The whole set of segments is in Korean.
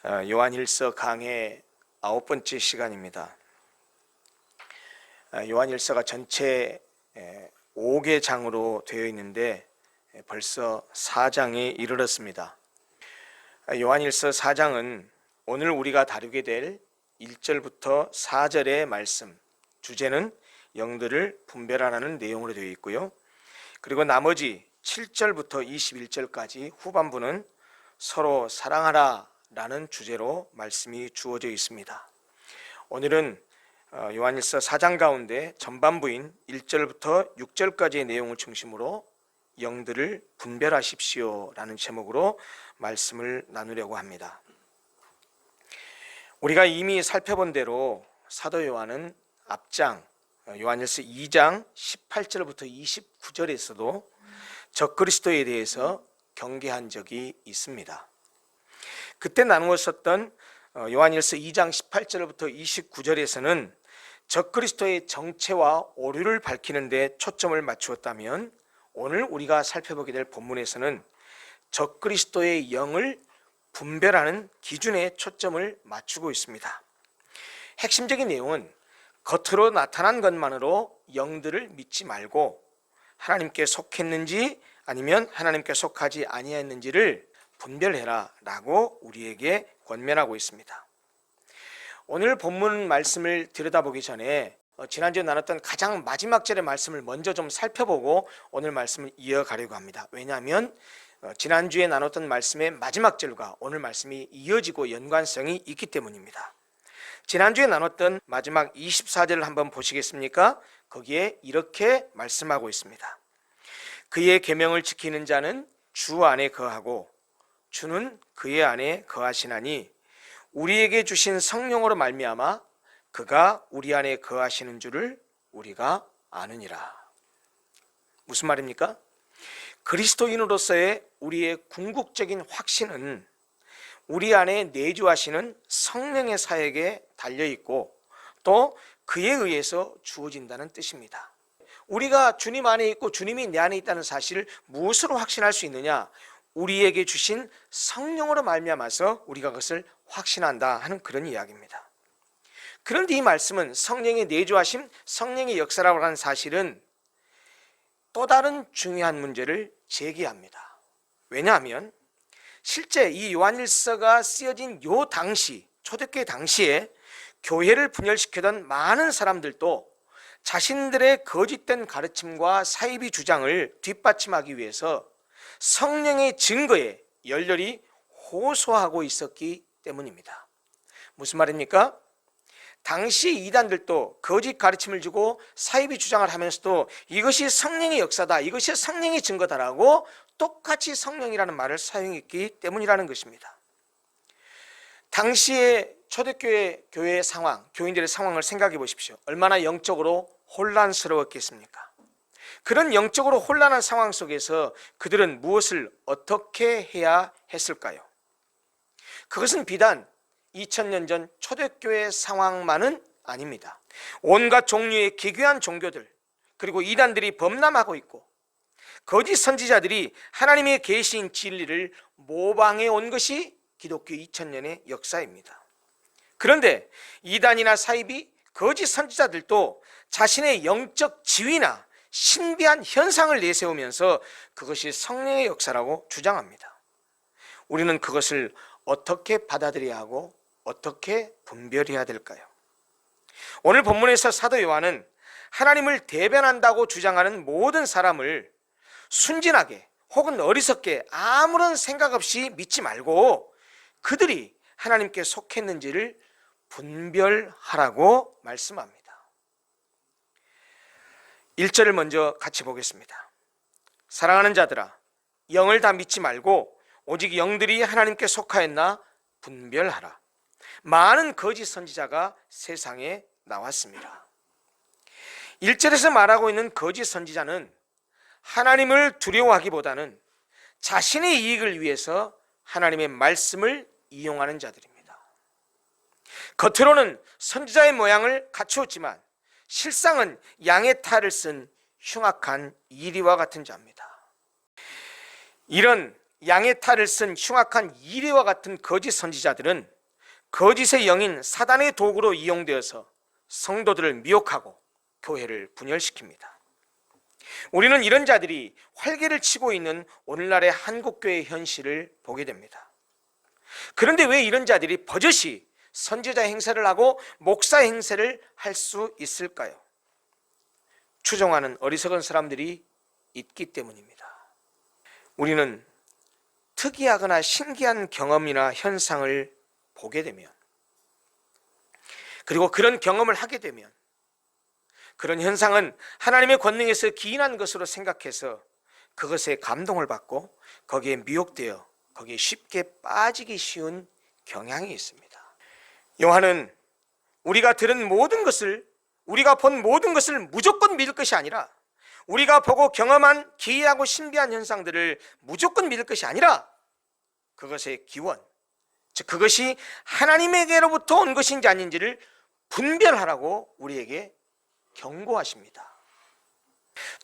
요한일서 강의 9번째 시간입니다. 요한일서가 전체 5개 장으로 되어 있는데 벌써 4장에 이르렀습니다. 요한일서 4장은 오늘 우리가 다루게 될 1절부터 4절의 말씀, 주제는 영들을 분별하라는 내용으로 되어 있고요. 그리고 나머지 7절부터 21절까지 후반부는 서로 사랑하라 라는 주제로 말씀이 주어져 있습니다. 오늘은 요한일서 4장 가운데 전반부인 1절부터 6절까지의 내용을 중심으로 영들을 분별하십시오 라는 제목으로 말씀을 나누려고 합니다. 우리가 이미 살펴본 대로 사도 요한은 앞장 요한일서 2장 18절부터 29절에서도 적그리스도에 대해서 경계한 적이 있습니다. 그때 나누었었던 요한일서 2장 18절부터 29절에서는 적그리스도의 정체와 오류를 밝히는 데 초점을 맞추었다면 오늘 우리가 살펴보게 될 본문에서는 적그리스도의 영을 분별하는 기준에 초점을 맞추고 있습니다. 핵심적인 내용은 겉으로 나타난 것만으로 영들을 믿지 말고 하나님께 속했는지 아니면 하나님께 속하지 아니했는지를 분별해라 라고 우리에게 권면하고 있습니다. 오늘 본문 말씀을 들여다보기 전에 지난주에 나눴던 가장 마지막 절의 말씀을 먼저 좀 살펴보고 오늘 말씀을 이어가려고 합니다. 왜냐하면 지난주에 나눴던 말씀의 마지막 절과 오늘 말씀이 이어지고 연관성이 있기 때문입니다. 지난주에 나눴던 마지막 24절을 한번 보시겠습니까? 거기에 이렇게 말씀하고 있습니다. 그의 계명을 지키는 자는 주 안에 거하고 주는 그의 안에 거하시나니 우리에게 주신 성령으로 말미암아 그가 우리 안에 거하시는 줄을 우리가 아느니라. 무슨 말입니까? 그리스도인으로서의 우리의 궁극적인 확신은 우리 안에 내주하시는 성령의 사역에 달려있고 또 그에 의해서 주어진다는 뜻입니다. 우리가 주님 안에 있고 주님이 내 안에 있다는 사실을 무엇으로 확신할 수 있느냐? 우리에게 주신 성령으로 말미암아서 우리가 그것을 확신한다 하는 그런 이야기입니다. 그런데 이 말씀은 성령의 내주하심, 성령의 역사라고 하는 사실은 또 다른 중요한 문제를 제기합니다. 왜냐하면 실제 이 요한일서가 쓰여진 요 당시, 초대교회 당시에 교회를 분열시키던 많은 사람들도 자신들의 거짓된 가르침과 사이비 주장을 뒷받침하기 위해서 성령의 증거에 열렬히 호소하고 있었기 때문입니다. 무슨 말입니까? 당시 이단들도 거짓 가르침을 주고 사이비 주장을 하면서도 이것이 성령의 역사다, 이것이 성령의 증거다라고 똑같이 성령이라는 말을 사용했기 때문이라는 것입니다. 당시의 초대교회 교회의 상황, 교인들의 상황을 생각해 보십시오. 얼마나 영적으로 혼란스러웠겠습니까? 그런 영적으로 혼란한 상황 속에서 그들은 무엇을 어떻게 해야 했을까요? 그것은 비단 2000년 전 초대교회 상황만은 아닙니다. 온갖 종류의 기괴한 종교들, 그리고 이단들이 범람하고 있고 거짓 선지자들이 하나님의 계시인 진리를 모방해 온 것이 기독교 2000년의 역사입니다. 그런데 이단이나 사이비, 거짓 선지자들도 자신의 영적 지위나 신비한 현상을 내세우면서 그것이 성령의 역사라고 주장합니다. 우리는 그것을 어떻게 받아들여야 하고 어떻게 분별해야 될까요? 오늘 본문에서 사도 요한은 하나님을 대변한다고 주장하는 모든 사람을 순진하게 혹은 어리석게 아무런 생각 없이 믿지 말고 그들이 하나님께 속했는지를 분별하라고 말씀합니다. 1절을 먼저 같이 보겠습니다. 사랑하는 자들아, 영을 다 믿지 말고 오직 영들이 하나님께 속하였나 분별하라. 많은 거짓 선지자가 세상에 나왔습니다. 1절에서 말하고 있는 거짓 선지자는 하나님을 두려워하기보다는 자신의 이익을 위해서 하나님의 말씀을 이용하는 자들입니다. 겉으로는 선지자의 모양을 갖추었지만 실상은 양의 탈을 쓴 흉악한 이리와 같은 자입니다. 이런 양의 탈을 쓴 흉악한 이리와 같은 거짓 선지자들은 거짓의 영인 사단의 도구로 이용되어서 성도들을 미혹하고 교회를 분열시킵니다. 우리는 이런 자들이 활개를 치고 있는 오늘날의 한국교회의 현실을 보게 됩니다. 그런데 왜 이런 자들이 버젓이 선지자 행세를 하고 목사 행세를 할 수 있을까요? 추종하는 어리석은 사람들이 있기 때문입니다. 우리는 특이하거나 신기한 경험이나 현상을 보게 되면, 그리고 그런 경험을 하게 되면 그런 현상은 하나님의 권능에서 기인한 것으로 생각해서 그것에 감동을 받고 거기에 미혹되어 거기에 쉽게 빠지기 쉬운 경향이 있습니다. 요한은 우리가 들은 모든 것을, 우리가 본 모든 것을 무조건 믿을 것이 아니라, 우리가 보고 경험한 기이하고 신비한 현상들을 무조건 믿을 것이 아니라 그것의 기원, 즉 그것이 하나님에게로부터 온 것인지 아닌지를 분별하라고 우리에게 경고하십니다.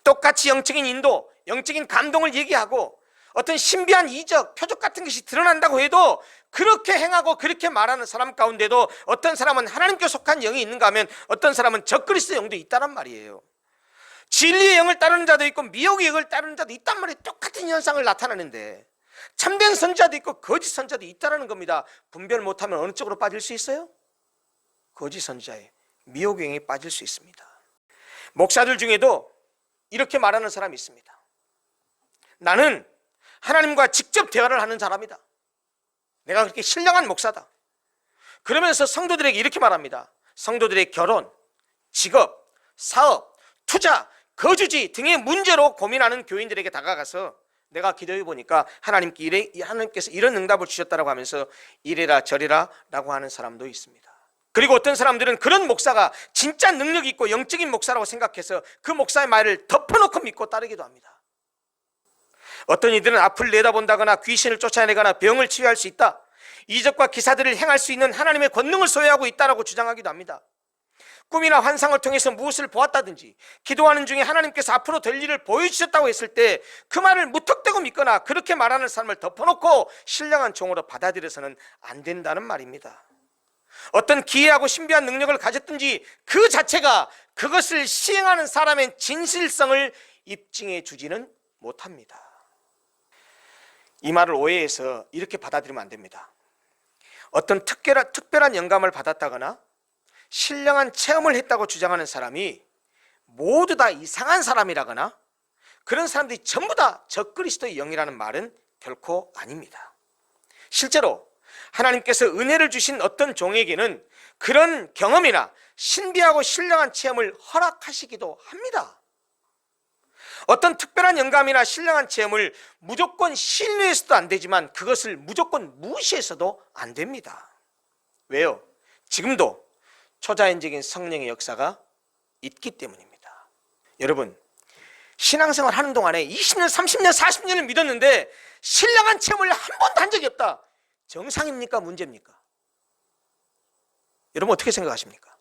똑같이 영적인 인도, 영적인 감동을 얘기하고 어떤 신비한 이적, 표적 같은 것이 드러난다고 해도 그렇게 행하고 그렇게 말하는 사람 가운데도 어떤 사람은 하나님께 속한 영이 있는가 하면 어떤 사람은 적그리스도 영도 있다란 말이에요. 진리의 영을 따르는 자도 있고 미혹의 영을 따르는 자도 있단 말이에요. 똑같은 현상을 나타내는데 참된 선지자도 있고 거짓 선지자도 있다는 겁니다. 분별 못하면 어느 쪽으로 빠질 수 있어요? 거짓 선지자의 미혹의 영에 빠질 수 있습니다. 목사들 중에도 이렇게 말하는 사람이 있습니다. 나는 하나님과 직접 대화를 하는 사람이다. 내가 그렇게 신령한 목사다. 그러면서 성도들에게 이렇게 말합니다. 성도들의 결혼, 직업, 사업, 투자, 거주지 등의 문제로 고민하는 교인들에게 다가가서 내가 기도해 보니까 하나님께서 이런 응답을 주셨다고 하면서 이래라 저래라 라고 하는 사람도 있습니다. 그리고 어떤 사람들은 그런 목사가 진짜 능력이 있고 영적인 목사라고 생각해서 그 목사의 말을 덮어놓고 믿고 따르기도 합니다. 어떤 이들은 앞을 내다본다거나 귀신을 쫓아내거나 병을 치유할 수 있다, 이적과 기사들을 행할 수 있는 하나님의 권능을 소유하고 있다라고 주장하기도 합니다. 꿈이나 환상을 통해서 무엇을 보았다든지 기도하는 중에 하나님께서 앞으로 될 일을 보여주셨다고 했을 때 그 말을 무턱대고 믿거나 그렇게 말하는 사람을 덮어놓고 신령한 종으로 받아들여서는 안 된다는 말입니다. 어떤 기이하고 신비한 능력을 가졌든지 그 자체가 그것을 시행하는 사람의 진실성을 입증해 주지는 못합니다. 이 말을 오해해서 이렇게 받아들이면 안 됩니다. 어떤 특별한 영감을 받았다거나 신령한 체험을 했다고 주장하는 사람이 모두 다 이상한 사람이라거나 그런 사람들이 전부 다 적그리스도의 영이라는 말은 결코 아닙니다. 실제로 하나님께서 은혜를 주신 어떤 종에게는 그런 경험이나 신비하고 신령한 체험을 허락하시기도 합니다. 어떤 특별한 영감이나 신령한 체험을 무조건 신뢰해서도 안 되지만 그것을 무조건 무시해서도 안 됩니다. 왜요? 지금도 초자연적인 성령의 역사가 있기 때문입니다. 여러분, 신앙생활 하는 동안에 20년, 30년, 40년을 믿었는데 신령한 체험을 한 번도 한 적이 없다. 정상입니까? 문제입니까? 여러분 어떻게 생각하십니까?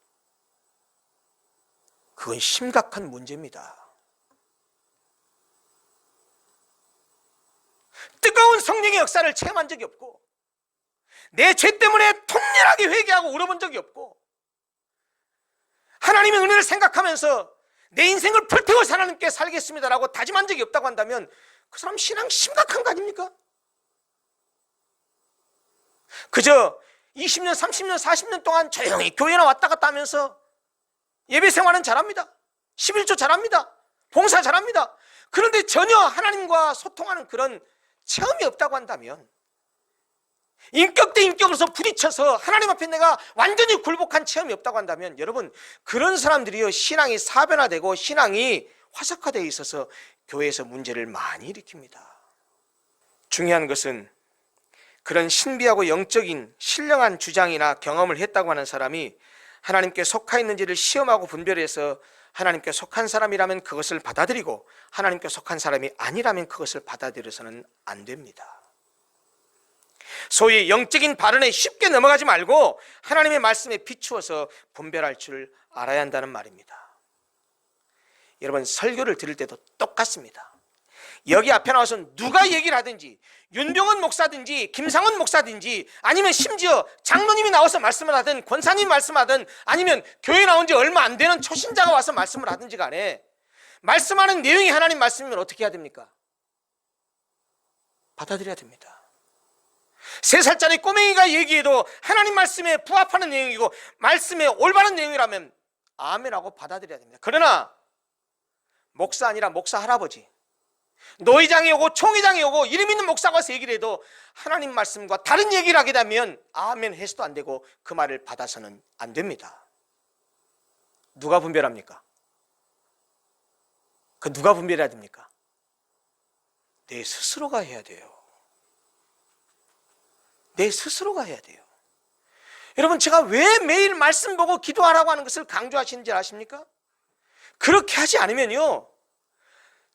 그건 심각한 문제입니다. 뜨거운 성령의 역사를 체험한 적이 없고 내 죄 때문에 통렬하게 회개하고 울어본 적이 없고 하나님의 은혜를 생각하면서 내 인생을 불태워서 하나님께 살겠습니다라고 다짐한 적이 없다고 한다면 그 사람 신앙 심각한 거 아닙니까? 그저 20년, 30년, 40년 동안 조용히 교회나 왔다 갔다 하면서 예배 생활은 잘합니다. 11조 잘합니다. 봉사 잘합니다. 그런데 전혀 하나님과 소통하는 그런 체험이 없다고 한다면, 인격 대 인격으로서 부딪혀서 하나님 앞에 내가 완전히 굴복한 체험이 없다고 한다면, 여러분 그런 사람들이요 신앙이 사변화되고 신앙이 화석화되어 있어서 교회에서 문제를 많이 일으킵니다. 중요한 것은 그런 신비하고 영적인 신령한 주장이나 경험을 했다고 하는 사람이 하나님께 속하 있는지를 시험하고 분별해서 하나님께 속한 사람이라면 그것을 받아들이고 하나님께 속한 사람이 아니라면 그것을 받아들여서는 안 됩니다. 소위 영적인 발언에 쉽게 넘어가지 말고 하나님의 말씀에 비추어서 분별할 줄 알아야 한다는 말입니다. 여러분 설교를 들을 때도 똑같습니다. 여기 앞에 나와서 누가 얘기를 하든지, 윤병헌 목사든지 김상원 목사든지, 아니면 심지어 장로님이 나와서 말씀을 하든 권사님이 말씀하든, 아니면 교회 나온 지 얼마 안 되는 초신자가 와서 말씀을 하든지 간에 말씀하는 내용이 하나님 말씀이면 어떻게 해야 됩니까? 받아들여야 됩니다. 3살짜리 꼬맹이가 얘기해도 하나님 말씀에 부합하는 내용이고 말씀에 올바른 내용이라면 아멘하고 받아들여야 됩니다. 그러나 목사 아니라 목사 할아버지, 노회장이 오고 총회장이 오고 이름 있는 목사가 와서 얘기를 해도 하나님 말씀과 다른 얘기를 하게 되면 아멘 해서도 안 되고 그 말을 받아서는 안 됩니다. 누가 분별합니까? 그 누가 분별해야 됩니까? 내 스스로가 해야 돼요. 내 스스로가 해야 돼요. 여러분, 제가 왜 매일 말씀 보고 기도하라고 하는 것을 강조하시는지 아십니까? 그렇게 하지 않으면요,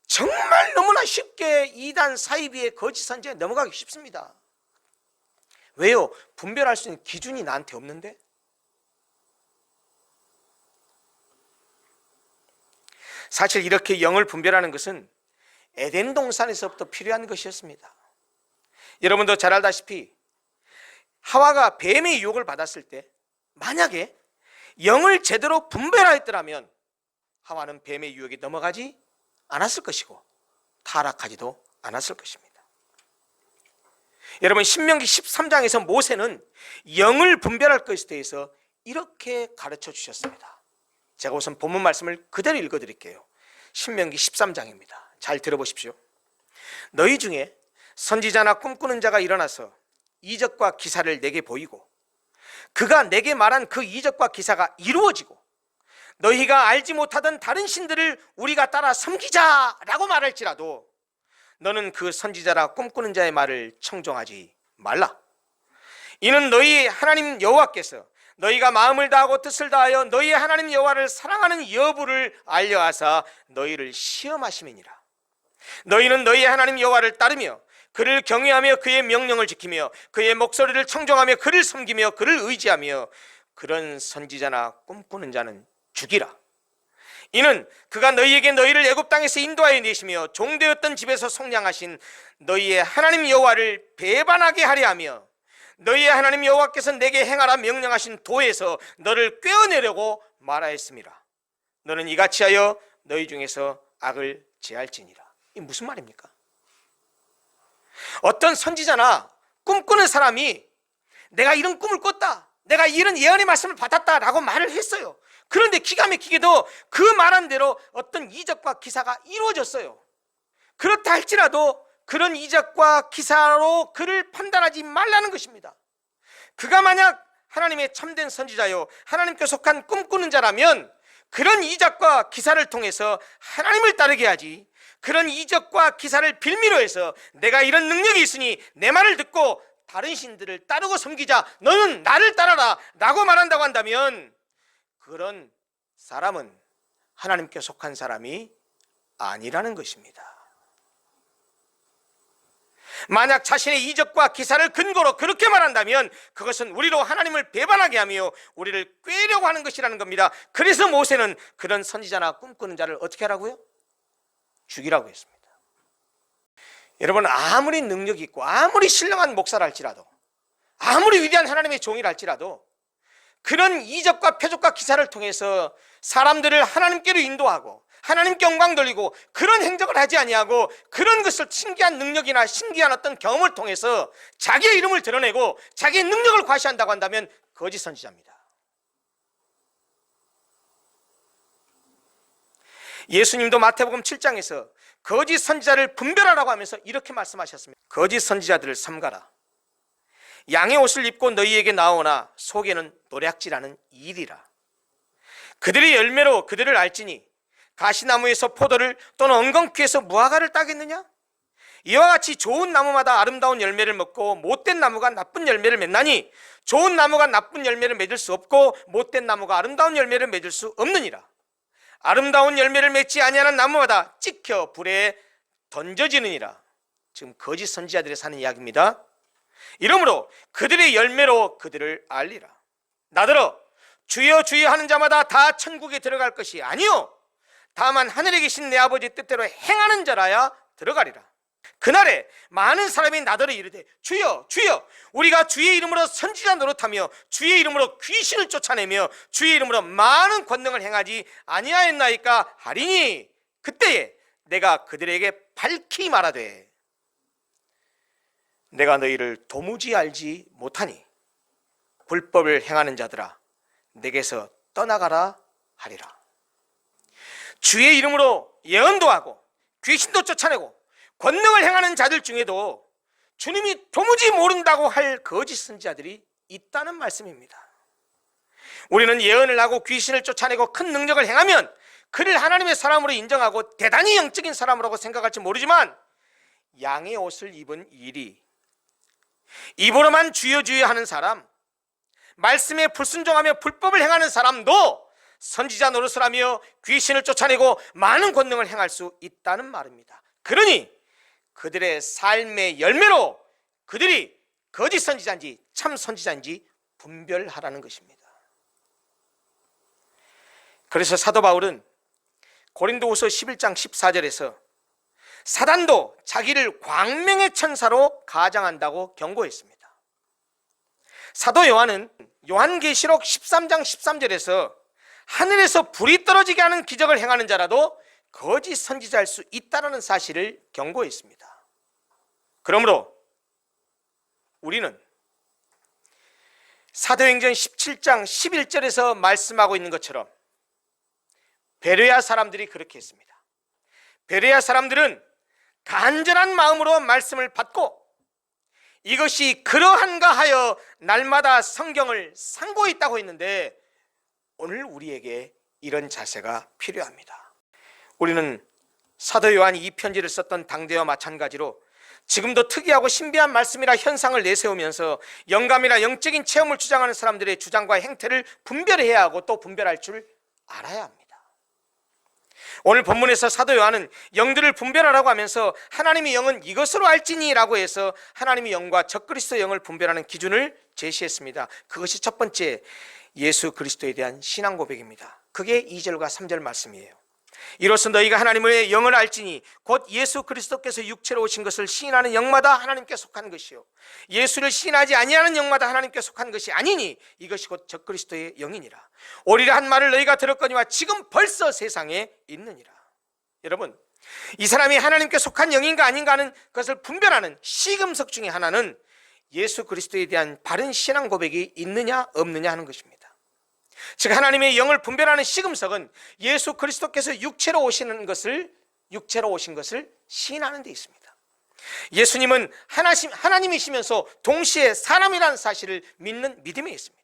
정말 너무나 쉽게 이단 사이비의 거짓 선지에 넘어가기 쉽습니다. 왜요? 분별할 수 있는 기준이 나한테 없는데? 사실 이렇게 영을 분별하는 것은 에덴 동산에서부터 필요한 것이었습니다. 여러분도 잘 알다시피 하와가 뱀의 유혹을 받았을 때 만약에 영을 제대로 분별하였더라면 하와는 뱀의 유혹에 넘어가지 않았을 것이고 타락하지도 않았을 것입니다. 여러분, 신명기 13장에서 모세는 영을 분별할 것에 대해서 이렇게 가르쳐 주셨습니다. 제가 우선 본문 말씀을 그대로 읽어드릴게요. 신명기 13장입니다. 잘 들어보십시오. 너희 중에 선지자나 꿈꾸는 자가 일어나서 이적과 기사를 내게 보이고 그가 내게 말한 그 이적과 기사가 이루어지고 너희가 알지 못하던 다른 신들을 우리가 따라 섬기자라고 말할지라도 너는 그 선지자라 꿈꾸는 자의 말을 청종하지 말라. 이는 너희 하나님 여호와께서 너희가 마음을 다하고 뜻을 다하여 너희의 하나님 여호와를 사랑하는 여부를 알려하사 너희를 시험하심이니라. 너희는 너희의 하나님 여호와를 따르며 그를 경외하며 그의 명령을 지키며 그의 목소리를 청종하며 그를 섬기며 그를 의지하며 그런 선지자나 꿈꾸는 자는 죽이라. 이는 그가 너희에게 너희를 애굽 땅에서 인도하여 내시며 종되었던 집에서 속량하신 너희의 하나님 여호와를 배반하게 하려 하며 너희의 하나님 여호와께서 내게 행하라 명령하신 도에서 너를 꿰어내려고 말하였음이라. 너는 이같이 하여 너희 중에서 악을 제할지니라. 이게 무슨 말입니까? 어떤 선지자나 꿈꾸는 사람이 내가 이런 꿈을 꿨다, 내가 이런 예언의 말씀을 받았다라고 말을 했어요. 그런데 기가 막히게도 그 말한 대로 어떤 이적과 기사가 이루어졌어요. 그렇다 할지라도 그런 이적과 기사로 그를 판단하지 말라는 것입니다. 그가 만약 하나님의 참된 선지자요 하나님께 속한 꿈꾸는 자라면 그런 이적과 기사를 통해서 하나님을 따르게 하지, 그런 이적과 기사를 빌미로 해서 내가 이런 능력이 있으니 내 말을 듣고 다른 신들을 따르고 섬기자, 너는 나를 따라라 라고 말한다고 한다면 그런 사람은 하나님께 속한 사람이 아니라는 것입니다. 만약 자신의 이적과 기사를 근거로 그렇게 말한다면 그것은 우리로 하나님을 배반하게 하며 우리를 꾀려고 하는 것이라는 겁니다. 그래서 모세는 그런 선지자나 꿈꾸는 자를 어떻게 하라고요? 죽이라고 했습니다. 여러분, 아무리 능력이 있고 아무리 신령한 목사라 할지라도, 아무리 위대한 하나님의 종이라 할지라도 그런 이적과 표적과 기사를 통해서 사람들을 하나님께로 인도하고 하나님께 영광 돌리고 그런 행적을 하지 아니하고 그런 것을 신기한 능력이나 신기한 어떤 경험을 통해서 자기의 이름을 드러내고 자기의 능력을 과시한다고 한다면 거짓 선지자입니다. 예수님도 마태복음 7장에서 거짓 선지자를 분별하라고 하면서 이렇게 말씀하셨습니다. 거짓 선지자들을 삼가라. 양의 옷을 입고 너희에게 나오나 속에는 노략질하는 일이라. 그들의 열매로 그들을 알지니 가시나무에서 포도를 또는 엉겅퀴에서 무화과를 따겠느냐? 이와 같이 좋은 나무마다 아름다운 열매를 먹고 못된 나무가 나쁜 열매를 맺나니 좋은 나무가 나쁜 열매를 맺을 수 없고 못된 나무가 아름다운 열매를 맺을 수 없느니라. 아름다운 열매를 맺지 아니하는 나무마다 찍혀 불에 던져지느니라. 지금 거짓 선지자들이 사는 이야기입니다. 이러므로 그들의 열매로 그들을 알리라. 나더러 주여 주여 하는 자마다 다 천국에 들어갈 것이 아니요 다만 하늘에 계신 내 아버지 뜻대로 행하는 자라야 들어가리라. 그날에 많은 사람이 나더러 이르되 주여 주여 우리가 주의 이름으로 선지자 노릇하며 주의 이름으로 귀신을 쫓아내며 주의 이름으로 많은 권능을 행하지 아니하였나이까 하리니 그때에 내가 그들에게 밝히 말하되 내가 너희를 도무지 알지 못하니 불법을 행하는 자들아 내게서 떠나가라 하리라. 주의 이름으로 예언도 하고 귀신도 쫓아내고 권능을 행하는 자들 중에도 주님이 도무지 모른다고 할 거짓 선지자들이 있다는 말씀입니다. 우리는 예언을 하고 귀신을 쫓아내고 큰 능력을 행하면 그를 하나님의 사람으로 인정하고 대단히 영적인 사람이라고 생각할지 모르지만 양의 옷을 입은 일이 입으로만 주여 주여 하는 사람, 말씀에 불순종하며 불법을 행하는 사람도 선지자 노릇을 하며 귀신을 쫓아내고 많은 권능을 행할 수 있다는 말입니다. 그러니 그들의 삶의 열매로 그들이 거짓 선지자인지 참 선지자인지 분별하라는 것입니다. 그래서 사도 바울은 고린도후서 11장 14절에서 사단도 자기를 광명의 천사로 가장한다고 경고했습니다. 사도 요한은 요한계시록 13장 13절에서 하늘에서 불이 떨어지게 하는 기적을 행하는 자라도 거짓 선지자일 수 있다는 사실을 경고했습니다. 그러므로 우리는 사도행전 17장 11절에서 말씀하고 있는 것처럼 베레아 사람들이 그렇게 했습니다. 베레아 사람들은 간절한 마음으로 말씀을 받고 이것이 그러한가 하여 날마다 성경을 상고했다고 했는데 오늘 우리에게 이런 자세가 필요합니다. 우리는 사도 요한이 이 편지를 썼던 당대와 마찬가지로 지금도 특이하고 신비한 말씀이라 현상을 내세우면서 영감이나 영적인 체험을 주장하는 사람들의 주장과 행태를 분별해야 하고 또 분별할 줄 알아야 합니다. 오늘 본문에서 사도 요한은 영들을 분별하라고 하면서 하나님의 영은 이것으로 알지니 라고 해서 하나님의 영과 적그리스도 영을 분별하는 기준을 제시했습니다. 그것이 첫 번째 예수 그리스도에 대한 신앙 고백입니다. 그게 2절과 3절 말씀이에요. 이로써 너희가 하나님의 영을 알지니 곧 예수 그리스도께서 육체로 오신 것을 시인하는 영마다 하나님께 속한 것이요 예수를 시인하지 아니하는 영마다 하나님께 속한 것이 아니니 이것이 곧 적그리스도의 영이니라. 오리라 한 말을 너희가 들었거니와 지금 벌써 세상에 있느니라. 여러분, 이 사람이 하나님께 속한 영인가 아닌가 하는 것을 분별하는 시금석 중에 하나는 예수 그리스도에 대한 바른 신앙 고백이 있느냐 없느냐 하는 것입니다. 즉 하나님의 영을 분별하는 시금석은 예수 그리스도께서 육체로 오신 것을 시인하는 데 있습니다. 예수님은 하나님이시면서 동시에 사람이라는 사실을 믿는 믿음에 있습니다.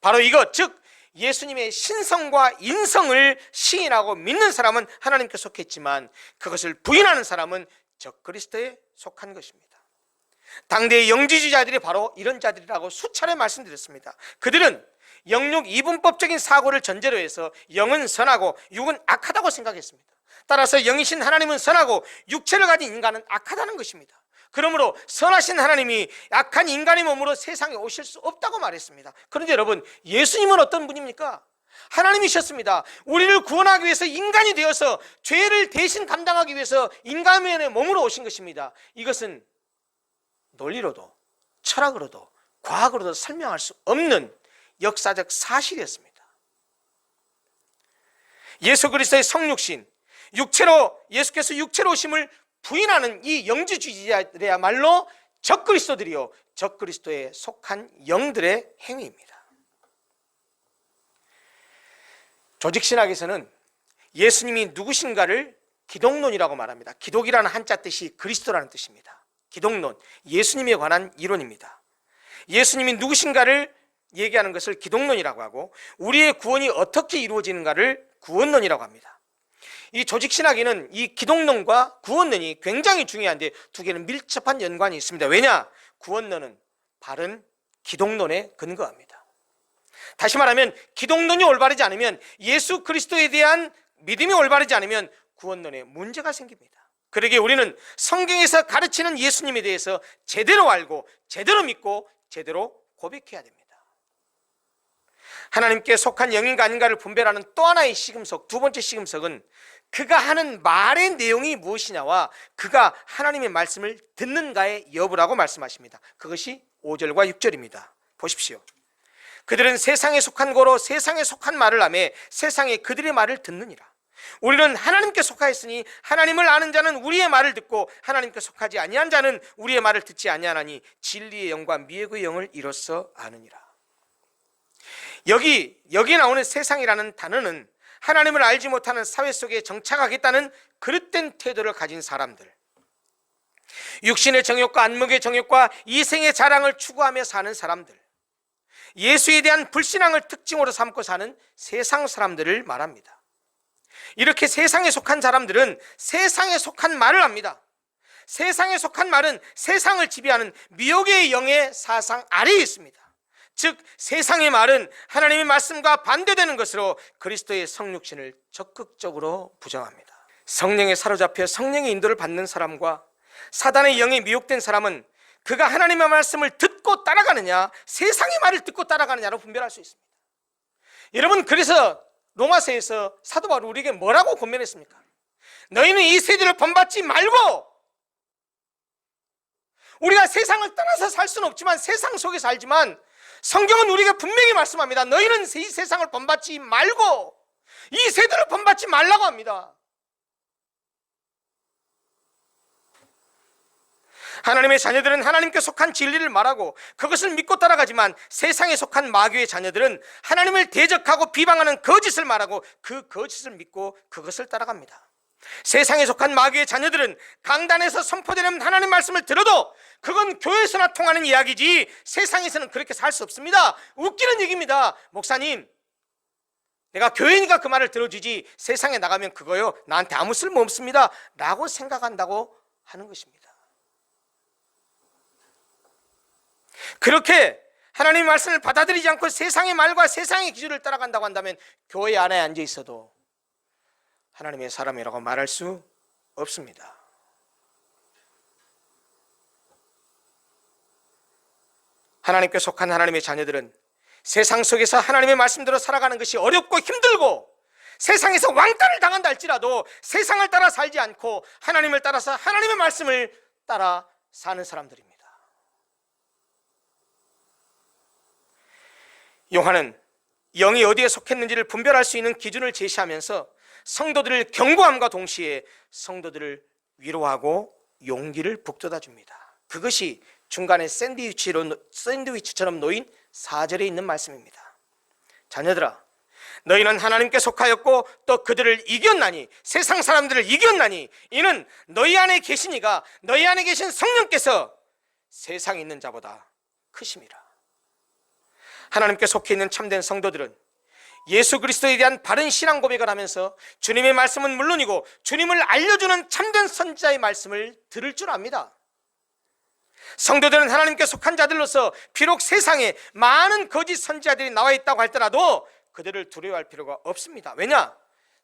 바로 이것, 즉 예수님의 신성과 인성을 시인하고 믿는 사람은 하나님께 속했지만 그것을 부인하는 사람은 적그리스도에 속한 것입니다. 당대의 영지주의자들이 바로 이런 자들이라고 수차례 말씀드렸습니다. 그들은 영육 이분법적인 사고를 전제로 해서 영은 선하고 육은 악하다고 생각했습니다. 따라서 영이신 하나님은 선하고 육체를 가진 인간은 악하다는 것입니다. 그러므로 선하신 하나님이 악한 인간의 몸으로 세상에 오실 수 없다고 말했습니다. 그런데 여러분, 예수님은 어떤 분입니까? 하나님이셨습니다. 우리를 구원하기 위해서 인간이 되어서 죄를 대신 감당하기 위해서 인간의 몸으로 오신 것입니다. 이것은 논리로도 철학으로도 과학으로도 설명할 수 없는 역사적 사실이었습니다. 예수 그리스도의 성육신, 예수께서 육체로 오심을 부인하는 이 영지주의자들이야말로 적그리스도들이요 적그리스도에 속한 영들의 행위입니다. 조직신학에서는 예수님이 누구신가를 기독론이라고 말합니다. 기독이라는 한자 뜻이 그리스도라는 뜻입니다. 기독론, 예수님에 관한 이론입니다. 예수님이 누구신가를 얘기하는 것을 기독론이라고 하고 우리의 구원이 어떻게 이루어지는가를 구원론이라고 합니다. 이 조직신학에는 이 기독론과 구원론이 굉장히 중요한데 두 개는 밀접한 연관이 있습니다. 왜냐? 구원론은 바른 기독론에 근거합니다. 다시 말하면 기독론이 올바르지 않으면, 예수 그리스도에 대한 믿음이 올바르지 않으면 구원론에 문제가 생깁니다. 그러기에 우리는 성경에서 가르치는 예수님에 대해서 제대로 알고 제대로 믿고 제대로 고백해야 됩니다. 하나님께 속한 영인가 아닌가를 분별하는 또 하나의 시금석, 두 번째 시금석은 그가 하는 말의 내용이 무엇이냐와 그가 하나님의 말씀을 듣는가의 여부라고 말씀하십니다. 그것이 5절과 6절입니다. 보십시오. 그들은 세상에 속한 고로 세상에 속한 말을 하며 세상에 그들의 말을 듣느니라. 우리는 하나님께 속하였으니 하나님을 아는 자는 우리의 말을 듣고 하나님께 속하지 아니한 자는 우리의 말을 듣지 아니하나니 진리의 영과 미혹의 영을 이로써 아느니라. 여기 나오는 세상이라는 단어는 하나님을 알지 못하는 사회 속에 정착하겠다는 그릇된 태도를 가진 사람들, 육신의 정욕과 안목의 정욕과 이생의 자랑을 추구하며 사는 사람들, 예수에 대한 불신앙을 특징으로 삼고 사는 세상 사람들을 말합니다. 이렇게 세상에 속한 사람들은 세상에 속한 말을 합니다. 세상에 속한 말은 세상을 지배하는 미혹의 영의 사상 아래에 있습니다. 즉 세상의 말은 하나님의 말씀과 반대되는 것으로 그리스도의 성육신을 적극적으로 부정합니다. 성령에 사로잡혀 성령의 인도를 받는 사람과 사단의 영에 미혹된 사람은 그가 하나님의 말씀을 듣고 따라가느냐 세상의 말을 듣고 따라가느냐로 분별할 수 있습니다. 여러분, 그래서 로마서에서 사도 바울이 우리에게 뭐라고 권면했습니까? 너희는 이 세대를 본받지 말고, 우리가 세상을 떠나서 살 수는 없지만 세상 속에 살지만 성경은 우리에게 분명히 말씀합니다. 너희는 이 세상을 본받지 말고 이 세대를 본받지 말라고 합니다. 하나님의 자녀들은 하나님께 속한 진리를 말하고 그것을 믿고 따라가지만 세상에 속한 마귀의 자녀들은 하나님을 대적하고 비방하는 거짓을 말하고 그 거짓을 믿고 그것을 따라갑니다. 세상에 속한 마귀의 자녀들은 강단에서 선포되는 하나님 말씀을 들어도 그건 교회에서나 통하는 이야기지 세상에서는 그렇게 살 수 없습니다. 웃기는 얘기입니다. 목사님, 내가 교회니까 그 말을 들어주지 세상에 나가면 그거요 나한테 아무 쓸모 없습니다 라고 생각한다고 하는 것입니다. 그렇게 하나님의 말씀을 받아들이지 않고 세상의 말과 세상의 기준을 따라간다고 한다면 교회 안에 앉아 있어도 하나님의 사람이라고 말할 수 없습니다. 하나님께 속한 하나님의 자녀들은 세상 속에서 하나님의 말씀대로 살아가는 것이 어렵고 힘들고 세상에서 왕따를 당한다 할지라도 세상을 따라 살지 않고 하나님을 따라서 하나님의 말씀을 따라 사는 사람들입니다. 요한은 영이 어디에 속했는지를 분별할 수 있는 기준을 제시하면서 성도들을 경고함과 동시에 성도들을 위로하고 용기를 북돋아 줍니다. 그것이 중간에 샌드위치처럼 놓인 4절에 있는 말씀입니다. 자녀들아, 너희는 하나님께 속하였고 또 그들을 이겼나니, 세상 사람들을 이겼나니 이는 너희 안에 계시니가 너희 안에 계신 성령께서 세상에 있는 자보다 크심이라. 하나님께 속해 있는 참된 성도들은 예수 그리스도에 대한 바른 신앙 고백을 하면서 주님의 말씀은 물론이고 주님을 알려주는 참된 선지자의 말씀을 들을 줄 압니다. 성도들은 하나님께 속한 자들로서 비록 세상에 많은 거짓 선지자들이 나와 있다고 할지라도 그들을 두려워할 필요가 없습니다. 왜냐?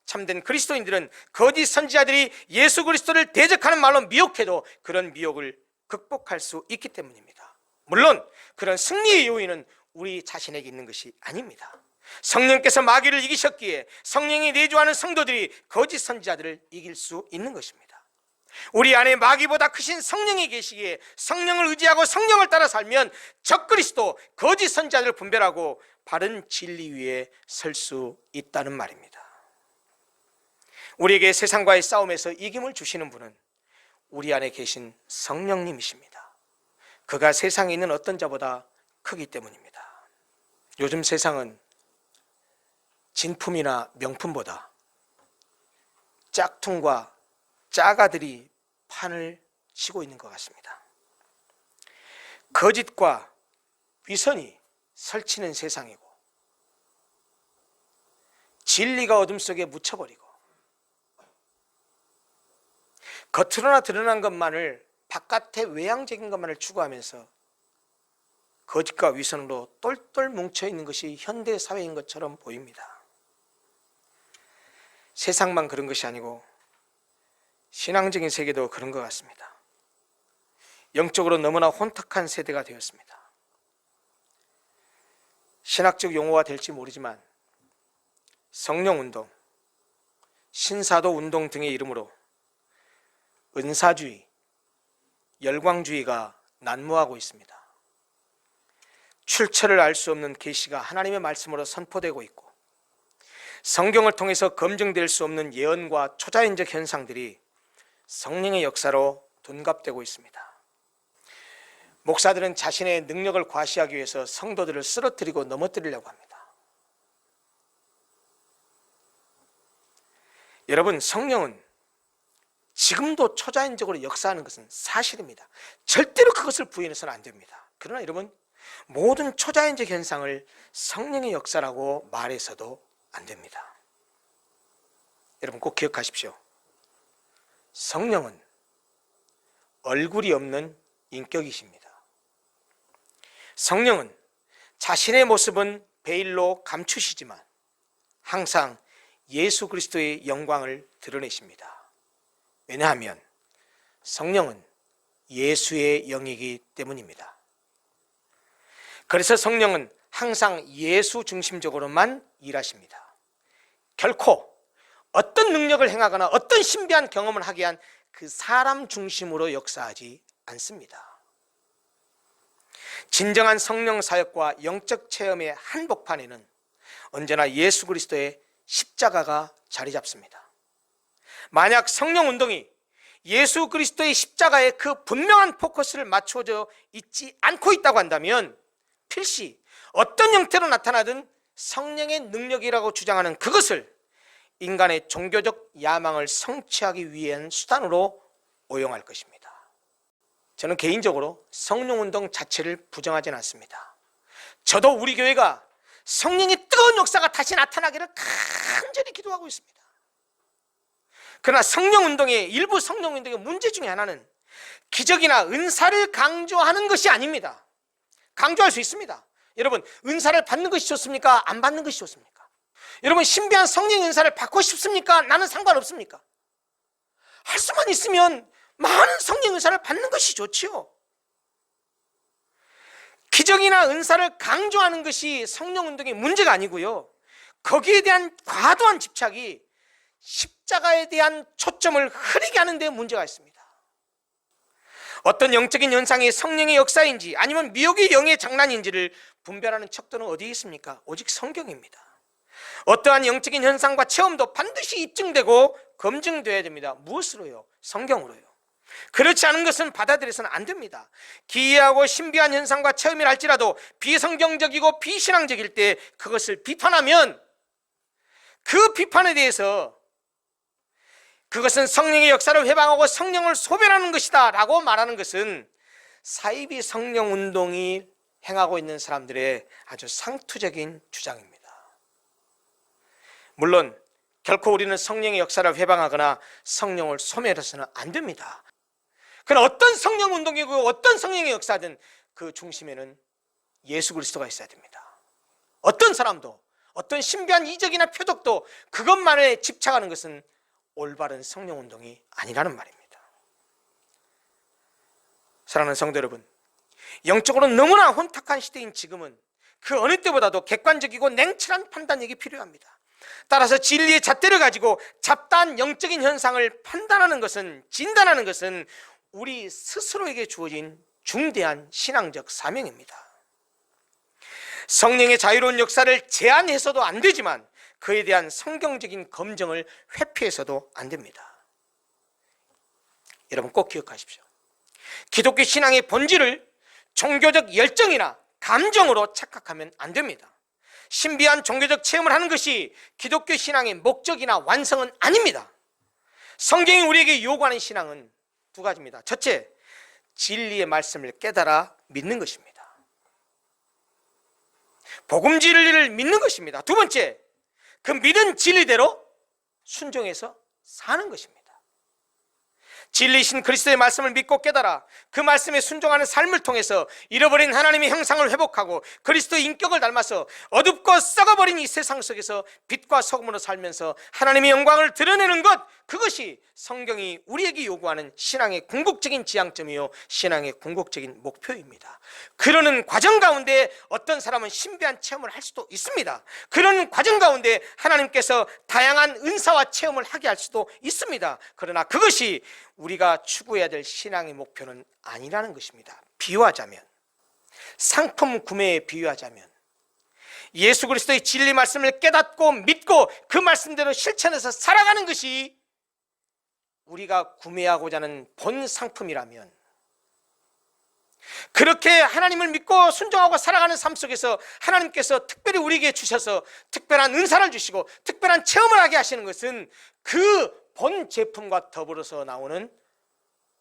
참된 그리스도인들은 거짓 선지자들이 예수 그리스도를 대적하는 말로 미혹해도 그런 미혹을 극복할 수 있기 때문입니다. 물론 그런 승리의 요인은 우리 자신에게 있는 것이 아닙니다. 성령께서 마귀를 이기셨기에 성령이 내주하는 성도들이 거짓 선지자들을 이길 수 있는 것입니다. 우리 안에 마귀보다 크신 성령이 계시기에 성령을 의지하고 성령을 따라 살면 적그리스도 거짓 선지자들을 분별하고 바른 진리 위에 설 수 있다는 말입니다. 우리에게 세상과의 싸움에서 이김을 주시는 분은 우리 안에 계신 성령님이십니다. 그가 세상에 있는 어떤 자보다 크기 때문입니다. 요즘 세상은 진품이나 명품보다 짝퉁과 짜가들이 판을 치고 있는 것 같습니다. 거짓과 위선이 설치는 세상이고 진리가 어둠 속에 묻혀버리고 겉으로나 드러난 것만을, 바깥의 외향적인 것만을 추구하면서 거짓과 위선으로 똘똘 뭉쳐있는 것이 현대사회인 것처럼 보입니다. 세상만 그런 것이 아니고 신앙적인 세계도 그런 것 같습니다. 영적으로 너무나 혼탁한 세대가 되었습니다. 신학적 용어가 될지 모르지만 성령운동, 신사도 운동 등의 이름으로 은사주의, 열광주의가 난무하고 있습니다. 출처를 알 수 없는 계시가 하나님의 말씀으로 선포되고 있고, 성경을 통해서 검증될 수 없는 예언과 초자연적 현상들이 성령의 역사로 둔갑되고 있습니다. 목사들은 자신의 능력을 과시하기 위해서 성도들을 쓰러뜨리고 넘어뜨리려고 합니다. 여러분, 성령은 지금도 초자연적으로 역사하는 것은 사실입니다. 절대로 그것을 부인해서는 안 됩니다. 그러나 여러분, 모든 초자연적 현상을 성령의 역사라고 말해서도 안 됩니다. 여러분 꼭 기억하십시오. 성령은 얼굴이 없는 인격이십니다. 성령은 자신의 모습은 베일로 감추시지만 항상 예수 그리스도의 영광을 드러내십니다. 왜냐하면 성령은 예수의 영이기 때문입니다. 그래서 성령은 항상 예수 중심적으로만 일하십니다. 결코 어떤 능력을 행하거나 어떤 신비한 경험을 하게 한 그 사람 중심으로 역사하지 않습니다. 진정한 성령 사역과 영적 체험의 한복판에는 언제나 예수 그리스도의 십자가가 자리 잡습니다. 만약 성령 운동이 예수 그리스도의 십자가에 그 분명한 포커스를 맞춰져 있지 않고 있다고 한다면 필시 어떤 형태로 나타나든 성령의 능력이라고 주장하는 그것을 인간의 종교적 야망을 성취하기 위한 수단으로 오용할 것입니다. 저는 개인적으로 성령운동 자체를 부정하지는 않습니다. 저도 우리 교회가 성령의 뜨거운 역사가 다시 나타나기를 간절히 기도하고 있습니다. 그러나 성령운동의 일부 성령운동의 문제 중에 하나는 기적이나 은사를 강조하는 것이 아닙니다. 강조할 수 있습니다. 여러분, 은사를 받는 것이 좋습니까? 안 받는 것이 좋습니까? 여러분, 신비한 성령 은사를 받고 싶습니까? 나는 상관없습니까? 할 수만 있으면 많은 성령 은사를 받는 것이 좋지요. 기적이나 은사를 강조하는 것이 성령 운동의 문제가 아니고요, 거기에 대한 과도한 집착이 십자가에 대한 초점을 흐리게 하는 데 문제가 있습니다. 어떤 영적인 현상이 성령의 역사인지 아니면 미혹의 영의 장난인지를 분별하는 척도는 어디에 있습니까? 오직 성경입니다. 어떠한 영적인 현상과 체험도 반드시 입증되고 검증되어야 됩니다. 무엇으로요? 성경으로요. 그렇지 않은 것은 받아들여서는 안 됩니다. 기이하고 신비한 현상과 체험이라 할지라도 비성경적이고 비신앙적일 때 그것을 비판하면 그 비판에 대해서 그것은 성령의 역사를 회방하고 성령을 소멸하는 것이다 라고 말하는 것은 사이비 성령 운동이 행하고 있는 사람들의 아주 상투적인 주장입니다. 물론 결코 우리는 성령의 역사를 회방하거나 성령을 소멸해서는 안 됩니다. 그러나 어떤 성령 운동이고 어떤 성령의 역사든 그 중심에는 예수 그리스도가 있어야 됩니다. 어떤 사람도 어떤 신비한 이적이나 표적도 그것만에 집착하는 것은 올바른 성령 운동이 아니라는 말입니다. 사랑하는 성도 여러분, 영적으로 너무나 혼탁한 시대인 지금은 그 어느 때보다도 객관적이고 냉철한 판단력이 필요합니다. 따라서 진리의 잣대를 가지고 잡다한 영적인 현상을 판단하는 것은, 진단하는 것은 우리 스스로에게 주어진 중대한 신앙적 사명입니다. 성령의 자유로운 역사를 제한해서도 안 되지만 그에 대한 성경적인 검증을 회피해서도 안 됩니다. 여러분 꼭 기억하십시오. 기독교 신앙의 본질을 종교적 열정이나 감정으로 착각하면 안 됩니다. 신비한 종교적 체험을 하는 것이 기독교 신앙의 목적이나 완성은 아닙니다. 성경이 우리에게 요구하는 신앙은 두 가지입니다. 첫째, 진리의 말씀을 깨달아 믿는 것입니다. 복음 진리를 믿는 것입니다. 두 번째, 그 믿은 진리대로 순종해서 사는 것입니다. 진리이신 그리스도의 말씀을 믿고 깨달아 그 말씀에 순종하는 삶을 통해서 잃어버린 하나님의 형상을 회복하고 그리스도의 인격을 닮아서 어둡고 썩어버린 이 세상 속에서 빛과 소금으로 살면서 하나님의 영광을 드러내는 것, 그것이 성경이 우리에게 요구하는 신앙의 궁극적인 지향점이요 신앙의 궁극적인 목표입니다. 그러는 과정 가운데 어떤 사람은 신비한 체험을 할 수도 있습니다. 그런 과정 가운데 하나님께서 다양한 은사와 체험을 하게 할 수도 있습니다. 그러나 그것이 우리가 추구해야 될 신앙의 목표는 아니라는 것입니다. 비유하자면, 상품 구매에 비유하자면, 예수 그리스도의 진리 말씀을 깨닫고 믿고 그 말씀대로 실천해서 살아가는 것이 우리가 구매하고자 하는 본 상품이라면, 그렇게 하나님을 믿고 순종하고 살아가는 삶 속에서 하나님께서 특별히 우리에게 주셔서 특별한 은사를 주시고 특별한 체험을 하게 하시는 것은 그 본 제품과 더불어서 나오는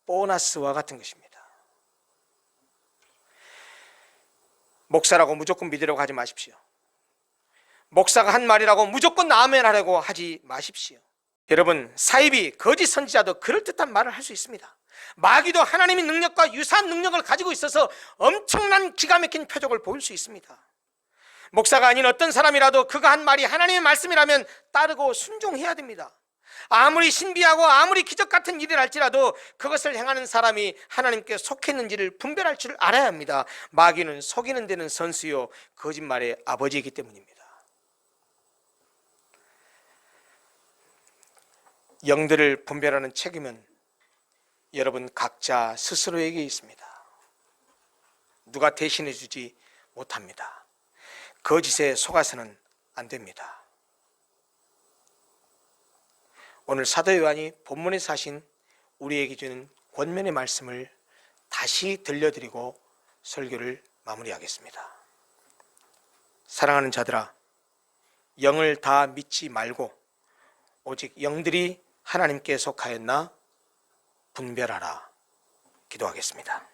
보너스와 같은 것입니다. 목사라고 무조건 믿으려고 하지 마십시오. 목사가 한 말이라고 무조건 아멘 하려고 하지 마십시오. 여러분, 사이비, 거짓 선지자도 그럴듯한 말을 할 수 있습니다. 마귀도 하나님의 능력과 유사한 능력을 가지고 있어서 엄청난 기가 막힌 표적을 보일 수 있습니다. 목사가 아닌 어떤 사람이라도 그가 한 말이 하나님의 말씀이라면 따르고 순종해야 됩니다. 아무리 신비하고 아무리 기적 같은 일을 할지라도 그것을 행하는 사람이 하나님께 속했는지를 분별할 줄 알아야 합니다. 마귀는 속이는 데는 선수요 거짓말의 아버지이기 때문입니다. 영들을 분별하는 책임은 여러분 각자 스스로에게 있습니다. 누가 대신해 주지 못합니다. 거짓에 속아서는 안 됩니다. 오늘 사도 요한이 본문에서 하신 우리에게 주는 권면의 말씀을 다시 들려드리고 설교를 마무리하겠습니다. 사랑하는 자들아, 영을 다 믿지 말고 오직 영들이 하나님께 속하였나 분별하라. 기도하겠습니다.